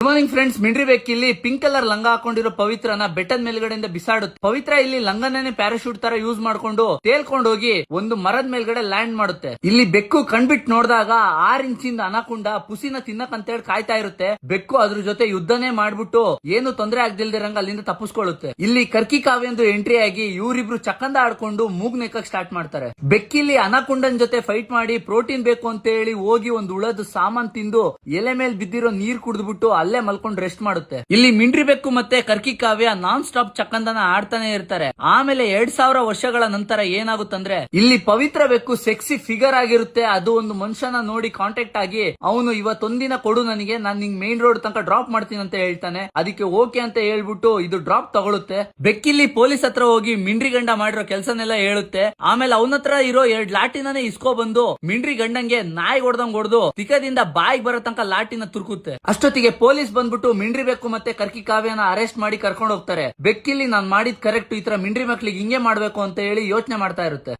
Good morning friends. ಮಿಂಡ್ರಿ ಬೆಕ್ಕಿಲ್ಲಿ pink colour ಲಂಗ ಹಾಕೊಂಡಿರೋ ಪವಿತ್ರನ ಬೆಟ್ಟದ ಮೇಲ್ಗಡೆಯಿಂದ ಬಿಸಾಡುತ್ತೆ. ಪವಿತ್ರ ಇಲ್ಲಿ ಲಂಗನೇ ಪ್ಯಾರಾಶೂಟ್ ತರ ಯೂಸ್ ಮಾಡ್ಕೊಂಡು ತೇಲ್ಕೊಂಡು ಹೋಗಿ ಒಂದು ಮರದ ಮೇಲ್ಗಡೆ ಲ್ಯಾಂಡ್ ಮಾಡುತ್ತೆ. ಇಲ್ಲಿ ಬೆಕ್ಕು ಕಣ್ಬಿಟ್ಟು ನೋಡಿದಾಗ 6 ಇಂಚಿಂದ ಅನಕೊಂಡ ಪುಸಿನ ತಿನ್ನಕಂತೇಳಿ ಕಾಯ್ತಾ ಇರುತ್ತೆ. ಬೆಕ್ಕು ಅದ್ರ ಜೊತೆ ಯುದ್ಧನೇ ಮಾಡ್ಬಿಟ್ಟು ಏನು ತೊಂದರೆ ಆಗ್ದಿಲ್ದಿರಂಗ ಅಲ್ಲಿಂದ ತಪ್ಪಿಸ್ಕೊಳ್ಳುತ್ತೆ. ಇಲ್ಲಿ ಕರ್ಕಿ ಕಾವ್ಯಂದು ಎಂಟ್ರಿ ಆಗಿ ಇವರಿಬ್ರು ಚಕ್ಕಂದ ಆಡ್ಕೊಂಡು ಮೂಗ್ ನೆಕ್ಕಕ್ ಸ್ಟಾರ್ಟ್ ಮಾಡ್ತಾರೆ. ಬೆಕ್ಕಿಲ್ಲಿ ಅನಕೊಂಡನ್ ಜೊತೆ ಫೈಟ್ ಮಾಡಿ ಪ್ರೋಟೀನ್ ಬೇಕು ಅಂತ ಹೇಳಿ ಹೋಗಿ ಒಂದು ಉಳದ ಸಾಮಾನ್ ತಿಂದು ಎಲೆ ಮೇಲೆ ಬಿದ್ದಿರೋ ನೀರ್ ಕುಡಿದ್ಬಿಟ್ಟು ಅಲ್ಲೇ ಮಲ್ಕೊಂಡು ರೆಸ್ಟ್ ಮಾಡುತ್ತೆ. ಇಲ್ಲಿ ಮಿಂಡ್ರಿ ಬೆಕ್ಕು ಮತ್ತೆ ಕರ್ಕಿ ಕಾವ್ಯ ನಾನ್ ಸ್ಟಾಪ್ ಚಕ್ಕಂದನ ಆಡ್ತಾನೆ ಇರ್ತಾರೆ. ಆಮೇಲೆ 2000 ವರ್ಷಗಳ ನಂತರ ಏನಾಗುತ್ತಂದ್ರೆ ಇಲ್ಲಿ ಪವಿತ್ರ ಬೆಕ್ಕು ಸೆಕ್ಸಿ ಫಿಗರ್ ಆಗಿರುತ್ತೆ. ಅದು ಒಂದು ಮನುಷ್ಯನ ನೋಡಿ ಕಾಂಟ್ಯಾಕ್ಟ್ ಆಗಿ ಅವನು ಇವತ್ತೊಂದಿನ ಕೊಡು ನನಗೆ, ನಾನು ನಿಂಗ್ ಮೇನ್ ರೋಡ್ ತನಕ ಡ್ರಾಪ್ ಮಾಡ್ತೀನಿ ಅಂತ ಹೇಳ್ತಾನೆ. ಅದಕ್ಕೆ ಓಕೆ ಅಂತ ಹೇಳ್ಬಿಟ್ಟು ಇದು ಡ್ರಾಪ್ ತಗೊಳುತ್ತೆ. ಬೆಕ್ಕಿಲ್ಲಿ ಪೊಲೀಸ್ ಹತ್ರ ಹೋಗಿ ಮಿಂಡ್ರಿ ಗಂಡ ಮಾಡಿರೋ ಕೆಲಸನೆಲ್ಲ ಹೇಳುತ್ತೆ. ಆಮೇಲೆ ಅವನ ಹತ್ರ ಇರೋ 2 ಲಾಟಿನೇ ಇಸ್ಕೊ ಬಂದು ಮಿಂಡ್ರಿ ಗಂಡಂಗೆ ನಾಯಿ ಹೊಡೆದಂಗ್ ಹೊಡೆದು ತಿಕ್ಕದಿಂದ ಬಾಯಿಗೆ ಬರೋ ತನಕ ಲಾಟಿನ ತುರ್ಕುತ್ತೆ. ಅಷ್ಟೊತ್ತಿಗೆ ಪೊಲೀಸ್ ಬಂದ್ಬಿಟ್ಟು ಮಿಂಡ್ರಿ ಬೆಕ್ಕು ಮತ್ತೆ ಕರ್ಕಿ ಕಾವ್ಯನ ಅರೆಸ್ಟ್ ಮಾಡಿ ಕರ್ಕೊಂಡು ಹೋಗ್ತಾರೆ. ಬೆಕ್ಕಿಲ್ಲಿ ನಾನ್ ಮಾಡಿದ್ ಕರೆಕ್ಟ್, ಈ ತರ ಮಿಂಡ್ರಿ ಮಕ್ಳಿಗೆ ಹಿಂಗೆ ಮಾಡ್ಬೇಕು ಅಂತ ಹೇಳಿ ಯೋಚನೆ ಮಾಡ್ತಾ ಇರುತ್ತೆ.